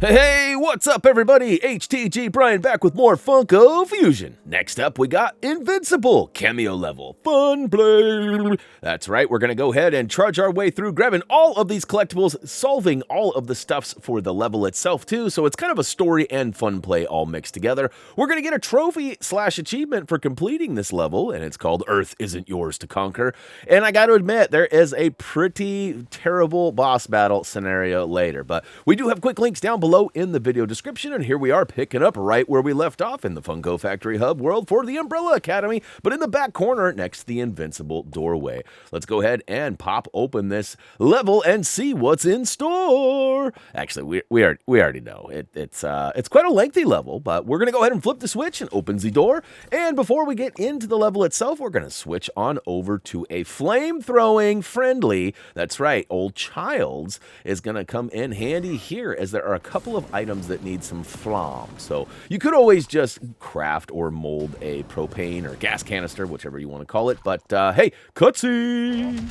Hey, what's up everybody? HTG Brian back with more Funko Fusion. Next up we got Invincible Cameo level. Fun play. That's right, we're gonna go ahead and trudge our way through grabbing all of these collectibles, solving all of the stuffs for the level itself too, so it's kind of a story and fun play all mixed together. We're gonna get a trophy / achievement for completing this level, and it's called Earth Isn't Yours to Conquer. And I gotta admit, there is a pretty terrible boss battle scenario later, but we do have quick links down below in the video description, and here we are picking up right where we left off in the Funko Factory Hub world for the Umbrella Academy, but in the back corner next to the Invincible doorway. Let's go ahead and pop open this level and see what's in store. Actually, we already know it's quite a lengthy level, but we're gonna go ahead and flip the switch and open the door. And before we get into the level itself, we're gonna switch on over to a flame-throwing friendly. That's right, old Childs is gonna come in handy here, as there are a couple of items that need some flam. So you could always just craft or mold a propane or gas canister, whichever you want to call it. But hey, cutscene!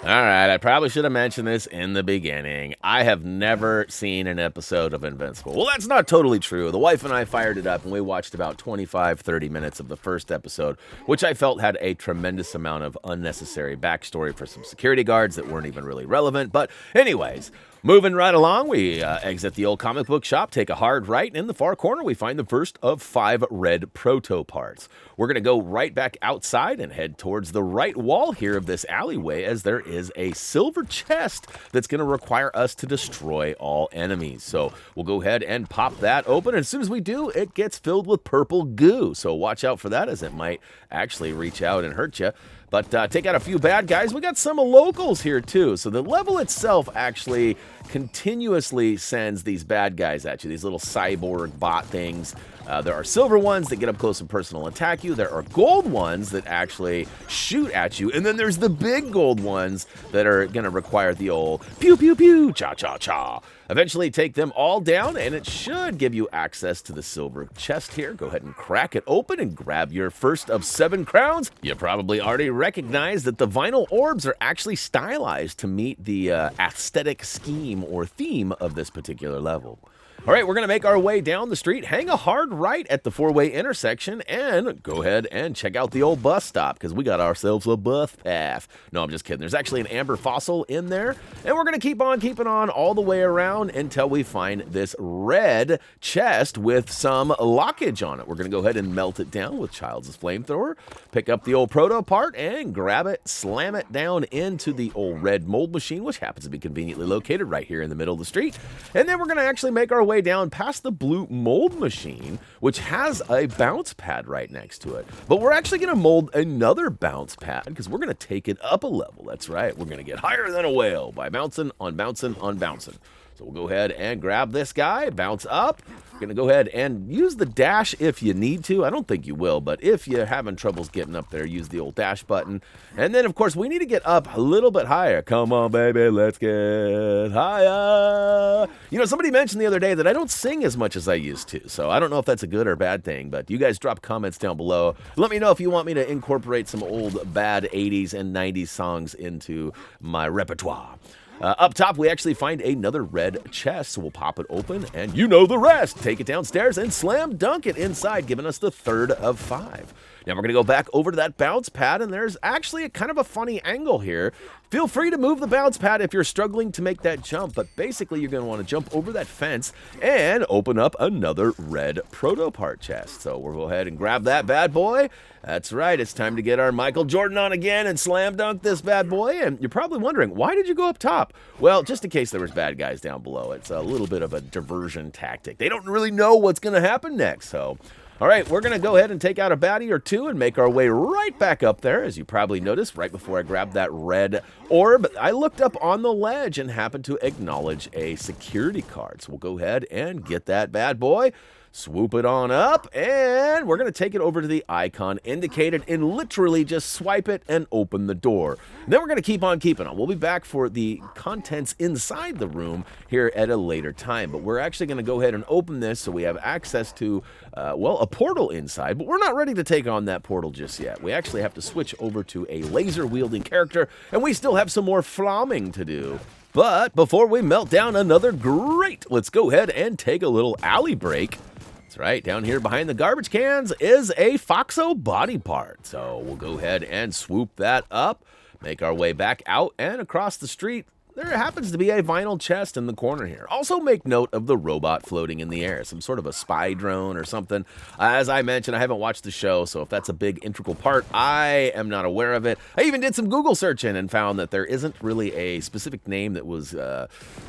Alright, I probably should have mentioned this in the beginning. I have never seen an episode of Invincible. Well, that's not totally true. The wife and I fired it up, and we watched about 25-30 minutes of the first episode, which I felt had a tremendous amount of unnecessary backstory for some security guards that weren't even really relevant. But anyways, moving right along, we exit the old comic book shop, take a hard right, and in the far corner we find the first of 5 red Protoparts. We're going to go right back outside and head towards the right wall here of this alleyway, as there is a silver chest that's going to require us to destroy all enemies. So we'll go ahead and pop that open, and as soon as we do, it gets filled with purple goo. So watch out for that, as it might actually reach out and hurt you. But take out a few bad guys. We got some locals here too. So the level itself actually continuously sends these bad guys at you, these little cyborg bot things. There are silver ones that get up close and personal and attack you. There are gold ones that actually shoot at you. And then there's the big gold ones that are going to require the old pew, pew, pew, cha, cha, cha. Eventually take them all down, and it should give you access to the silver chest here. Go ahead and crack it open and grab your first of 7 crowns. You probably already recognize that the vinyl orbs are actually stylized to meet the aesthetic scheme or theme of this particular level. All right, we're going to make our way down the street, hang a hard right at the 4-way intersection, and go ahead and check out the old bus stop, because we got ourselves a bus path. No, I'm just kidding. There's actually an amber fossil in there, and we're going to keep on keeping on all the way around until we find this red chest with some lockage on it. We're going to go ahead and melt it down with Childs' flamethrower, pick up the old Protopart, and grab it, slam it down into the old red mold machine, which happens to be conveniently located right here in the middle of the street. And then we're going to actually make our way down past the blue mold machine, which has a bounce pad right next to it. But we're actually going to mold another bounce pad, because we're going to take it up a level. That's right, we're going to get higher than a whale by bouncing on bouncing on bouncing. So we'll go ahead and grab this guy, bounce up. We're going to go ahead and use the dash if you need to. I don't think you will, but if you're having troubles getting up there, use the old dash button. And then, of course, we need to get up a little bit higher. Come on, baby, let's get higher. You know, somebody mentioned the other day that I don't sing as much as I used to, so I don't know if that's a good or bad thing, but you guys drop comments down below. Let me know if you want me to incorporate some old bad 80s and 90s songs into my repertoire. Up top, we actually find another red chest, so we'll pop it open, and you know the rest. Take it downstairs and slam dunk it inside, giving us the 3rd of 5. Now we're going to go back over to that bounce pad, and there's actually a kind of a funny angle here. Feel free to move the bounce pad if you're struggling to make that jump, but basically you're going to want to jump over that fence and open up another red Protopart chest. So we'll go ahead and grab that bad boy. That's right, it's time to get our Michael Jordan on again and slam dunk this bad boy. And you're probably wondering, why did you go up top? Well, just in case there was bad guys down below. It's a little bit of a diversion tactic. They don't really know what's going to happen next, so All right, we're going to go ahead and take out a baddie or two and make our way right back up there. As you probably noticed, right before I grabbed that red orb, I looked up on the ledge and happened to acknowledge a security card. So we'll go ahead and get that bad boy. swoop it on up, and we're going to take it over to the icon indicated and literally just swipe it and open the door. And then we're going to keep on keeping on. We'll be back for the contents inside the room here at a later time, but we're actually going to go ahead and open this so we have access to, well, a portal inside, but we're not ready to take on that portal just yet. We actually have to switch over to a laser-wielding character, and we still have some more flamming to do. But before we melt down another grate, let's go ahead and take a little alley break. That's right, down here behind the garbage cans is a Foxxo body part. So we'll go ahead and swoop that up, make our way back out and across the street. There happens to be a vinyl chest in the corner here. Also make note of the robot floating in the air, some sort of a spy drone or something. As I mentioned, I haven't watched the show, so if that's a big integral part, I am not aware of it. I even did some Google searching and found that there isn't really a specific name that was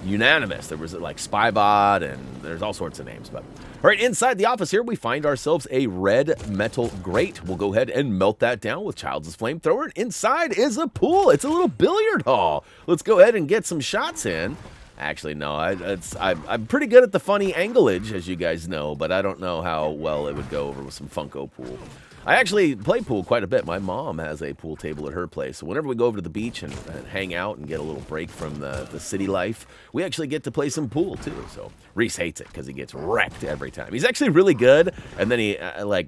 unanimous. There was like Spybot, and there's all sorts of names. But all right, inside the office here, we find ourselves a red metal grate. We'll go ahead and melt that down with Child's flamethrower. Inside is a pool. It's a little billiard hall. Let's go ahead and get some shots in. Actually, no, I'm pretty good at the funny anglage, as you guys know, but I don't know how well it would go over with some Funko pool. I actually play pool quite a bit. My mom has a pool table at her place, so whenever we go over to the beach and hang out and get a little break from the city life, we actually get to play some pool too. So Reese hates it because he gets wrecked every time. He's actually really good, and then he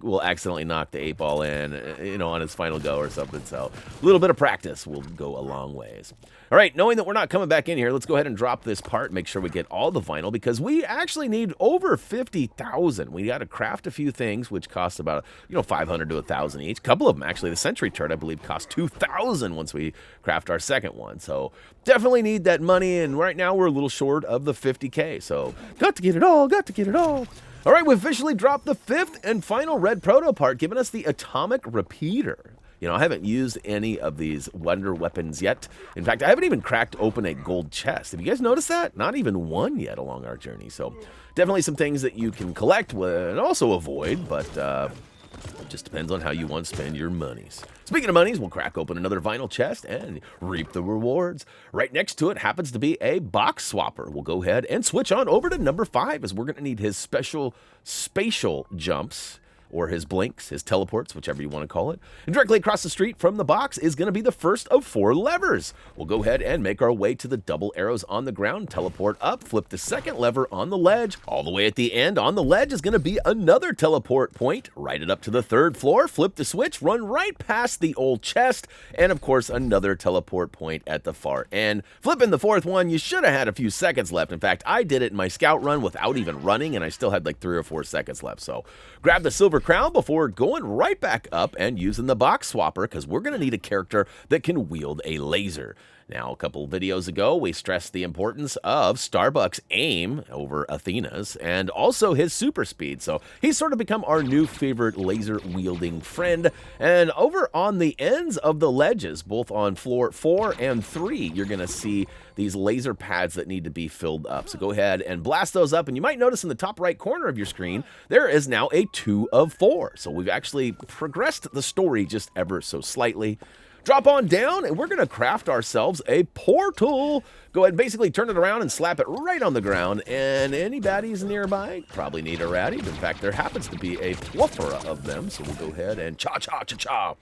will accidentally knock the 8-ball in, on his final go or something. So a little bit of practice will go a long ways. All right, knowing that we're not coming back in here, let's go ahead and drop this part, make sure we get all the vinyl, because we actually need over 50,000. We got to craft a few things, which cost about, 500 to 1,000 each. A couple of them, actually, the Sentry turret, I believe, cost 2,000 once we craft our second one. So definitely need that money, and right now we're a little short of the 50K. So got to get it all, got to get it all. All right, we officially dropped the 5th and final red Protopart, giving us the atomic repeater. I haven't used any of these wonder weapons yet. In fact, I haven't even cracked open a gold chest. Have you guys noticed that? Not even one yet along our journey. So definitely some things that you can collect and also avoid, but it just depends on how you want to spend your monies. Speaking of monies, we'll crack open another vinyl chest and reap the rewards. Right next to it happens to be a box swapper. We'll go ahead and switch on over to number 5, as we're going to need his special spatial jumps, or his blinks, his teleports, whichever you want to call it. And directly across the street from the box is going to be the first of 4 levers. We'll go ahead and make our way to the double arrows on the ground, teleport up, flip the second lever on the ledge. All the way at the end on the ledge is going to be another teleport point. Ride it up to the 3rd floor, flip the switch, run right past the old chest, and of course another teleport point at the far end. Flipping the 4th one, you should have had a few seconds left. In fact, I did it in my scout run without even running, and I still had like 3 or 4 seconds left. So grab the silver crown before going right back up and using the box swapper, because we're going to need a character that can wield a laser. Now, a couple videos ago, we stressed the importance of Starbuck's aim over Athena's and also his super speed. So he's sort of become our new favorite laser-wielding friend. And over on the ends of the ledges, both on floor 4 and 3, you're going to see these laser pads that need to be filled up. So go ahead and blast those up. And you might notice in the top right corner of your screen, there is now a 2 of 4. So we've actually progressed the story just ever so slightly. Drop on down, and we're going to craft ourselves a portal. Go ahead and basically turn it around and slap it right on the ground, and any baddies nearby probably need a ratty. In fact, there happens to be a plethora of them, so we'll go ahead and cha-cha-cha-cha.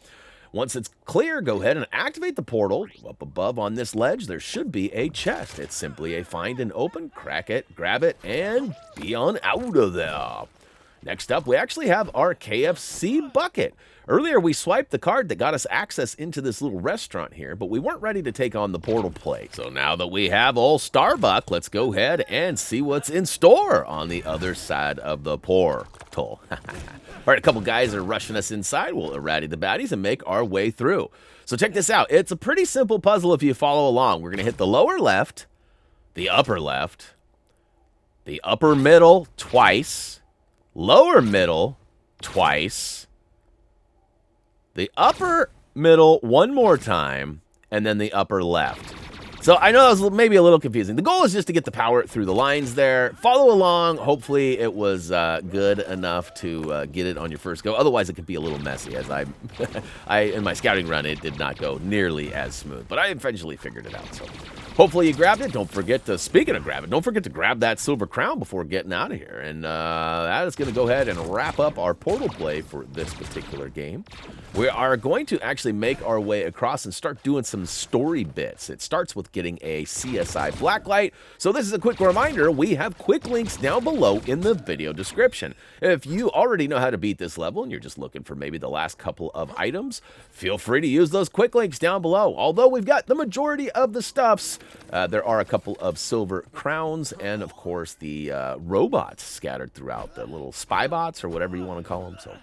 Once it's clear, go ahead and activate the portal. Up above on this ledge, there should be a chest. It's simply a find and open, crack it, grab it, and be on out of there. Next up, we actually have our KFC Bucket. Earlier, we swiped the card that got us access into this little restaurant here, but we weren't ready to take on the portal plate. So now that we have old Starbuck, let's go ahead and see what's in store on the other side of the portal. All right, a couple guys are rushing us inside. We'll errati the baddies and make our way through. So check this out. It's a pretty simple puzzle if you follow along. We're going to hit the lower left, the upper left, the upper middle twice, lower middle twice, the upper middle one more time, and then the upper left. So I know that was maybe a little confusing. The goal is just to get the power through the lines there. Follow along. Hopefully it was good enough to get it on your first go. Otherwise, it could be a little messy, as in my scouting run, it did not go nearly as smooth. But I eventually figured it out. So Hopefully you grabbed it. Don't forget to, speaking of grab it, don't forget to grab that silver crown before getting out of here. And that is going to go ahead and wrap up our portal play for this particular game. We are going to actually make our way across and start doing some story bits. It starts with getting a CSI Blacklight. So this is a quick reminder, we have quick links down below in the video description. If you already know how to beat this level and you're just looking for maybe the last couple of items, feel free to use those quick links down below. Although we've got the majority of the stuffs, there are a couple of silver crowns and, of course, the robots scattered throughout, the little spy bots or whatever you want to call them. So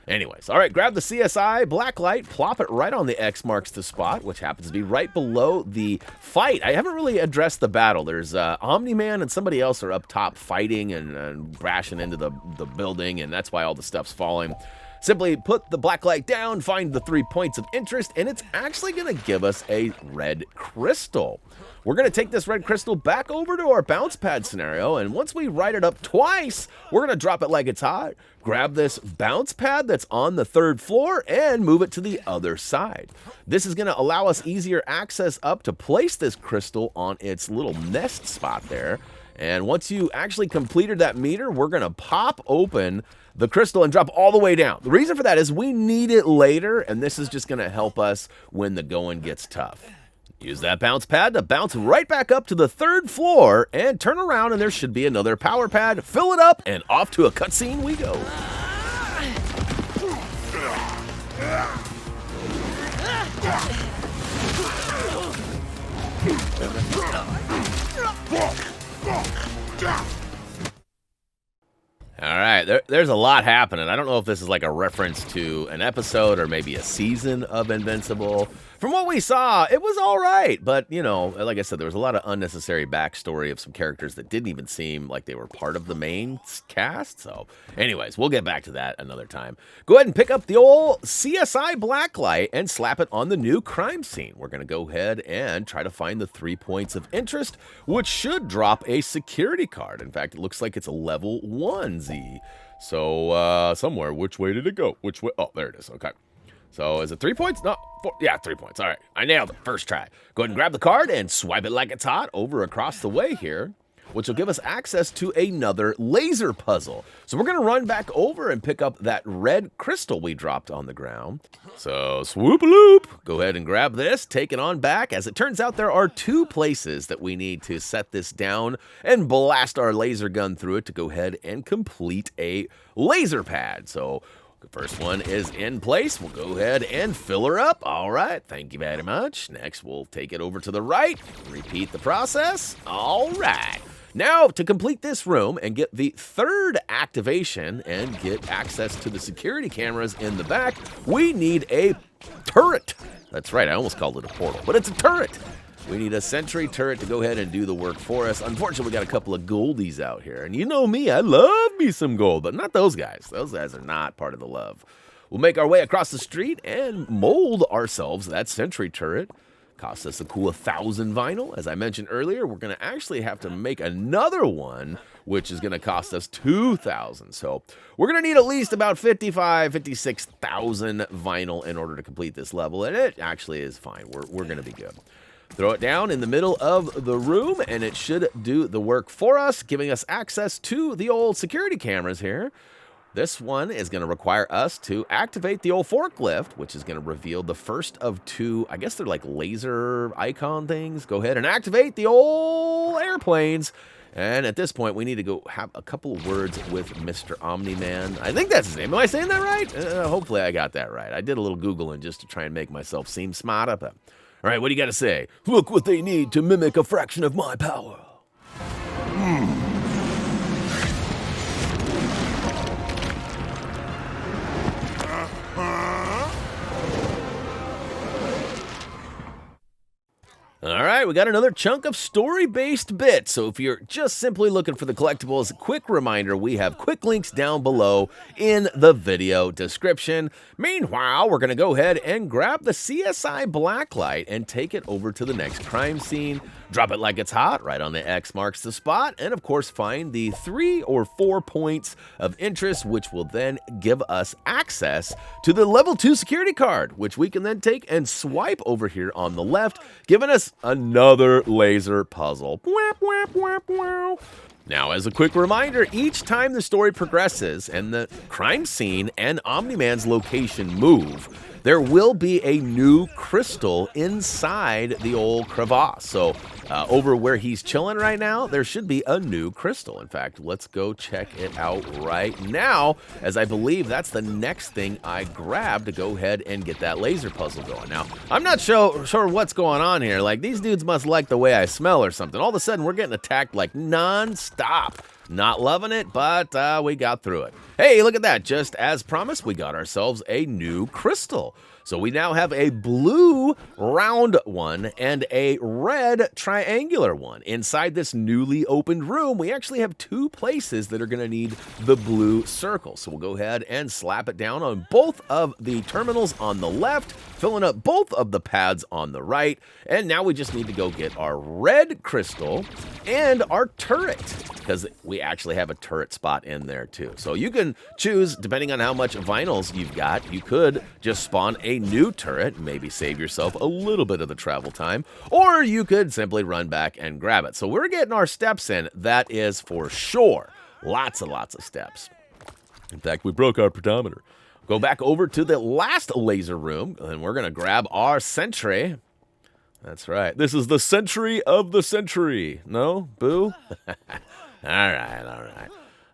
anyways, all right, grab the CSI Blacklight, plop it right on the X marks the spot, which happens to be right below the fight. I haven't really addressed the battle. There's Omni-Man and somebody else are up top fighting and crashing into the building, and that's why all the stuff's falling. Simply put the Blacklight down, find the 3 points of interest, and it's actually going to give us a red crystal. We're going to take this red crystal back over to our bounce pad scenario, and once we ride it up twice, we're going to drop it like it's hot, grab this bounce pad that's on the 3rd floor, and move it to the other side. This is going to allow us easier access up to place this crystal on its little nest spot there. And once you actually completed that meter, we're going to pop open the crystal and drop all the way down. The reason for that is we need it later, and this is just going to help us when the going gets tough. Use that bounce pad to bounce right back up to the 3rd floor and turn around, and there should be another power pad. Fill it up, and off to a cutscene we go. All right, there's a lot happening. I don't know if this is like a reference to an episode or maybe a season of Invincible. From what we saw, it was all right. But, you know, like I said, there was a lot of unnecessary backstory of some characters that didn't even seem like they were part of the main cast. So, anyways, we'll get back to that another time. Go ahead and pick up the old CSI Blacklight and slap it on the new crime scene. We're going to go ahead and try to find the 3 points of interest, which should drop a security card. In fact, it looks like it's a level 1Z. So, somewhere, which way did it go? Which way? Oh, there it is. Okay. So, is it 3 points? No, 4. Yeah, 3 points. All right. I nailed it. First try. Go ahead and grab the card and swipe it like it's hot over across the way here, which will give us access to another laser puzzle. So, we're going to run back over and pick up that red crystal we dropped on the ground. So, swoop-a-loop. Go ahead and grab this. Take it on back. As it turns out, there are 2 places that we need to set this down and blast our laser gun through it to go ahead and complete a laser pad. So, the first one is in place. We'll go ahead and fill her up. All right, thank you very much. Next, we'll take it over to the right. Repeat the process. All right. Now, to complete this room and get the 3rd activation and get access to the security cameras in the back, we need a turret. That's right, I almost called it a portal, but it's a turret. We need a Sentry turret to go ahead and do the work for us. Unfortunately, we got a couple of goldies out here. And you know me, I love me some gold, but not those guys. Those guys are not part of the love. We'll make our way across the street and mold ourselves that Sentry turret. Costs us a cool 1,000 vinyl. As I mentioned earlier, we're going to actually have to make another one, which is going to cost us 2,000. So we're going to need at least about 56,000 vinyl in order to complete this level. And it actually is fine. We're going to be good. Throw it down in the middle of the room, and it should do the work for us, giving us access to the old security cameras here. This one is going to require us to activate the old forklift, which is going to reveal the first of 2, I guess they're like laser icon things. Go ahead and activate the old airplanes. And at this point, we need to go have a couple of words with Mr. Omni-Man. I think that's his name. Am I saying that right? Hopefully I got that right. I did a little Googling just to try and make myself seem smarter, but all right, what do you got to say? Look what they need to mimic a fraction of my power. All right, we got another chunk of story-based bits. So if you're just simply looking for the collectibles, quick reminder, we have quick links down below in the video description. Meanwhile, we're going to go ahead and grab the CSI Blacklight and take it over to the next crime scene. Drop it like it's hot, right on the X marks the spot, and of course find the 3 or 4 points of interest, which will then give us access to the level 2 security card, which we can then take and swipe over here on the left, giving us another laser puzzle. Now, as a quick reminder, each time the story progresses and the crime scene and Omni-Man's location move, there will be a new crystal inside the old crevasse. So over where he's chilling right now, there should be a new crystal. In fact, let's go check it out right now, as I believe that's the next thing I grab to go ahead and get that laser puzzle going. Now, I'm not sure what's going on here. Like, these dudes must like the way I smell or something. All of a sudden, we're getting attacked like non-stop. Not loving it, but we got through it. Hey, look at that. Just as promised, we got ourselves a new crystal. So we now have a blue round one and a red triangular one. Inside this newly opened room, we actually have 2 places that are going to need the blue circle. So we'll go ahead and slap it down on both of the terminals on the left, filling up both of the pads on the right. And now we just need to go get our red crystal and our turret, because we actually have a turret spot in there too. So you can choose, depending on how much vinyls you've got, you could just spawn a new turret, maybe save yourself a little bit of the travel time, or you could simply run back and grab it. So we're getting our steps in, that is for sure. Lots and lots of steps. In fact, we broke our pedometer. Go back over to the last laser room, and we're gonna grab our Sentry. That's right. This is the Sentry of the Century. No? Boo? All right.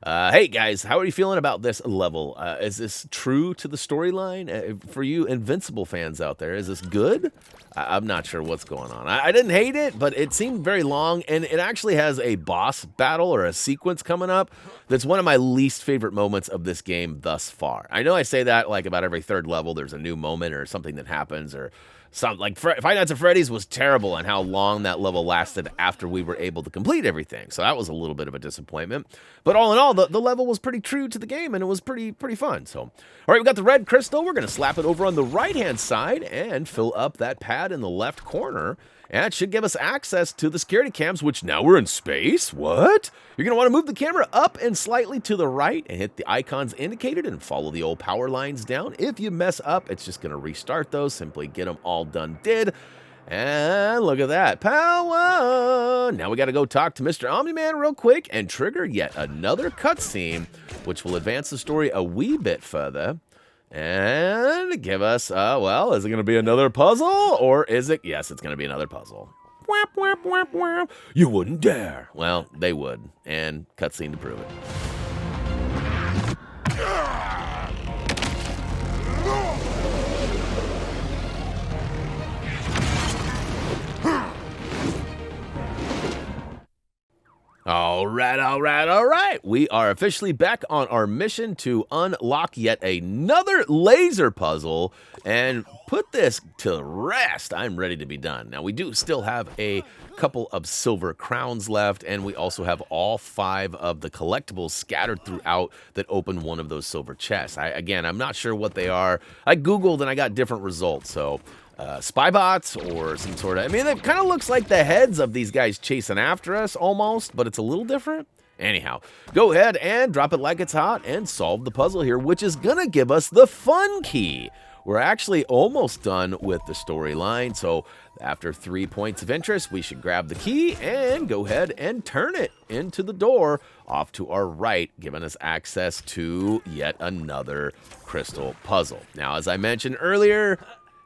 Hey, guys, how are you feeling about this level? Is this true to the storyline? For you Invincible fans out there, is this good? I'm not sure what's going on. I didn't hate it, but it seemed very long, and it actually has a boss battle or a sequence coming up that's one of my least favorite moments of this game thus far. I know I say that like about every 3rd level, there's a new moment or something that happens, or something. Like Five Nights at Freddy's was terrible and how long that level lasted after we were able to complete everything. So that was a little bit of a disappointment. But all in all, the level was pretty true to the game, and it was pretty fun. So, all right, we got the red crystal. We're going to slap it over on the right-hand side and fill up that pad in the left corner. And it should give us access to the security cams, which now we're in space. What? You're going to want to move the camera up and slightly to the right and hit the icons indicated and follow the old power lines down. If you mess up, it's just going to restart those. Simply get them all done did. And look at that. Power! Now we got to go talk to Mr. Omni-Man real quick and trigger yet another cutscene, which will advance the story a wee bit further. And give us, well, is it going to be another puzzle, or is it? Yes, it's going to be another puzzle. You wouldn't dare. Well, they would, and cutscene to prove it. All right. We are officially back on our mission to unlock yet another laser puzzle and put this to rest. I'm ready to be done. Now, we do still have a couple of silver crowns left, and we also have all 5 of the collectibles scattered throughout that open one of those silver chests. Again, I'm not sure what they are. I Googled and I got different results, so spy bots or some sort of, I mean, it kind of looks like the heads of these guys chasing after us almost, but it's a little different. Anyhow, go ahead and drop it like it's hot and solve the puzzle here, which is gonna give us the fun key. We're actually almost done with the storyline, so after 3 points of interest, we should grab the key and go ahead and turn it into the door off to our right, giving us access to yet another crystal puzzle. Now, as I mentioned earlier,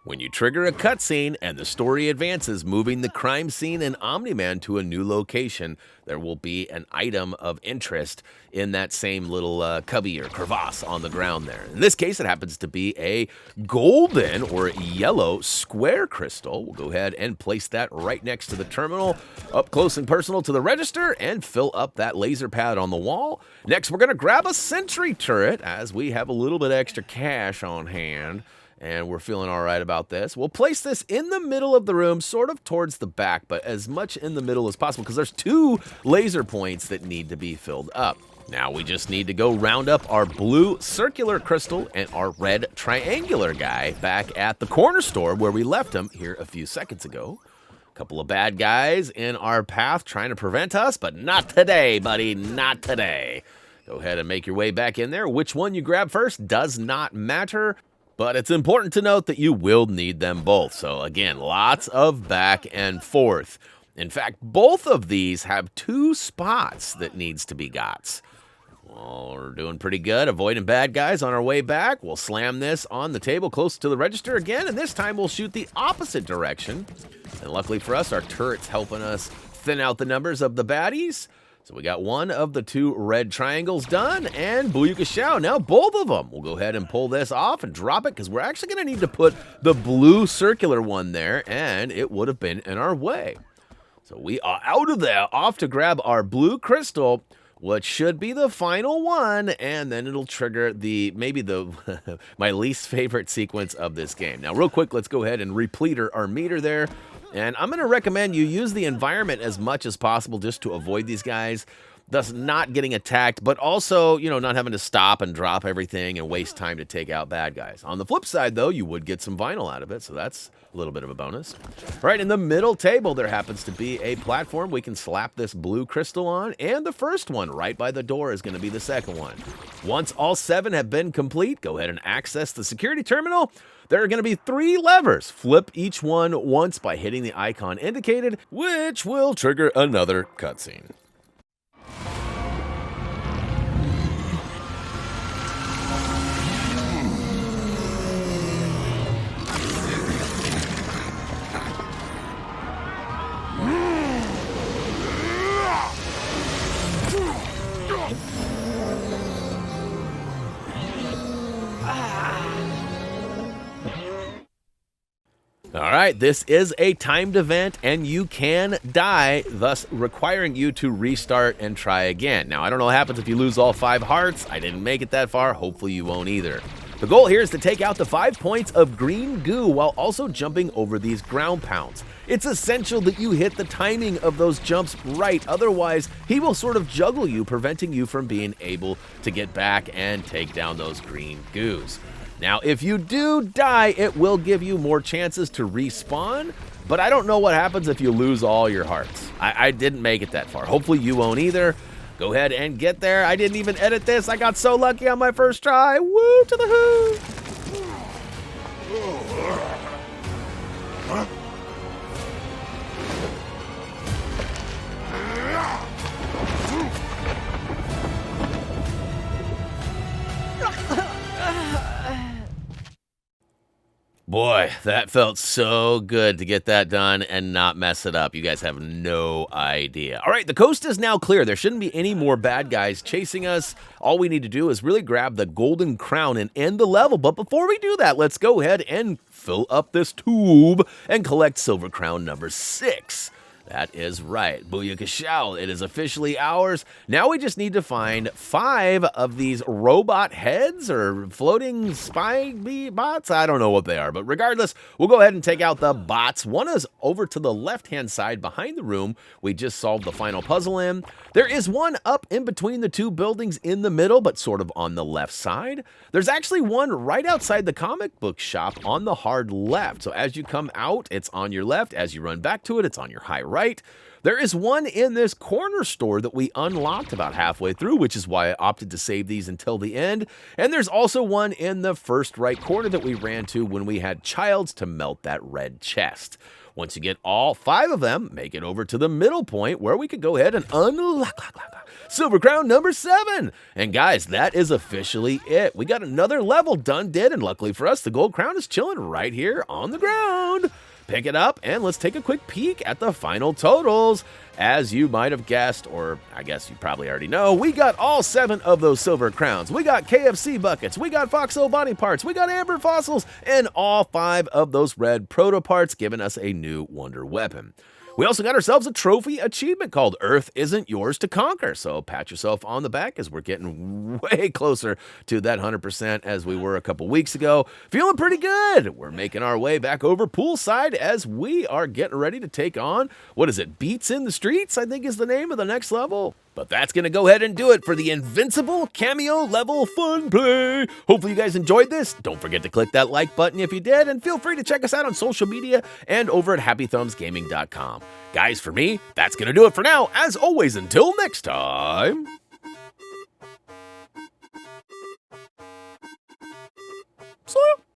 when you trigger a cutscene and the story advances, moving the crime scene and Omni-Man to a new location, there will be an item of interest in that same little cubby or crevasse on the ground there. In this case, it happens to be a golden or yellow square crystal. We'll go ahead and place that right next to the terminal, up close and personal to the register, and fill up that laser pad on the wall. Next, we're going to grab a Sentry turret, as we have a little bit extra cash on hand. And we're feeling all right about this. We'll place this in the middle of the room, sort of towards the back, but as much in the middle as possible, because there's 2 laser points that need to be filled up. Now we just need to go round up our blue circular crystal and our red triangular guy back at the corner store where we left him here a few seconds ago. A couple of bad guys in our path trying to prevent us, but not today, buddy, not today. Go ahead and make your way back in there. Which one you grab first does not matter. But it's important to note that you will need them both. So again, lots of back and forth. In fact, both of these have 2 spots that needs to be got. Well, we're doing pretty good, avoiding bad guys on our way back. We'll slam this on the table close to the register again, and this time we'll shoot the opposite direction. And luckily for us, our turret's helping us thin out the numbers of the baddies. So we got one of the 2 red triangles done, and booyakashow, now both of them. We'll go ahead and pull this off and drop it, because we're actually going to need to put the blue circular one there, and it would have been in our way. So we are out of there, off to grab our blue crystal, what should be the final one, and then it'll trigger maybe my least favorite sequence of this game. Now, real quick, let's go ahead and replete our meter there. And I'm going to recommend you use the environment as much as possible just to avoid these guys, thus not getting attacked, but also, not having to stop and drop everything and waste time to take out bad guys. On the flip side, though, you would get some vinyl out of it, so that's a little bit of a bonus. Right in the middle table, there happens to be a platform we can slap this blue crystal on, and the first one right by the door is going to be the second one. Once all 7 have been complete, go ahead and access the security terminal. There are going to be 3 levers. Flip each one once by hitting the icon indicated, which will trigger another cutscene. All right, this is a timed event, and you can die, thus requiring you to restart and try again. Now, I don't know what happens if you lose all 5 hearts. I didn't make it that far. Hopefully, you won't either. The goal here is to take out the 5 points of green goo while also jumping over these ground pounds. It's essential that you hit the timing of those jumps right, otherwise he will sort of juggle you, preventing you from being able to get back and take down those green goos. Now, if you do die, it will give you more chances to respawn, but I don't know what happens if you lose all your hearts. I didn't make it that far. Hopefully you won't either. Go ahead and get there. I didn't even edit this. I got so lucky on my first try. Woo to the who! Boy, that felt so good to get that done and not mess it up. You guys have no idea. All right, the coast is now clear. There shouldn't be any more bad guys chasing us. All we need to do is really grab the golden crown and end the level. But before we do that, let's go ahead and fill up this tube and collect silver crown number 6. That is right. Booyakashow. It is officially ours. Now we just need to find 5 of these robot heads or floating spy bots. I don't know what they are, but regardless, we'll go ahead and take out the bots. One is over to the left-hand side behind the room we just solved the final puzzle in. There is one up in between the 2 buildings in the middle, but sort of on the left side. There's actually one right outside the comic book shop on the hard left. So as you come out, it's on your left. As you run back to it, it's on your high right. There is one in this corner store that we unlocked about halfway through, which is why I opted to save these until the end. And there's also one in the first right corner that we ran to when we had Childs to melt that red chest. Once you get all 5 of them, make it over to the middle point where we could go ahead and unlock silver crown number 7. And guys, that is officially it. We got another level done, and luckily for us, the gold crown is chilling right here on the ground. Pick it up, and let's take a quick peek at the final totals. As you might have guessed, or I guess you probably already know, we got all 7 of those silver crowns. We got KFC buckets, we got Foxxo body parts, we got amber fossils, and all 5 of those red protoparts, giving us a new wonder weapon. We also got ourselves a trophy achievement called Earth Isn't Yours to Conquer, so pat yourself on the back as we're getting way closer to that 100% as we were a couple weeks ago. Feeling pretty good. We're making our way back over poolside as we are getting ready to take on, what is it, Beats in the Streets, I think is the name of the next level. But that's going to go ahead and do it for the Invincible Cameo level fun play. Hopefully you guys enjoyed this. Don't forget to click that like button if you did, and feel free to check us out on social media and over at HappyThumbsGaming.com. Guys, for me, that's going to do it for now. As always, until next time.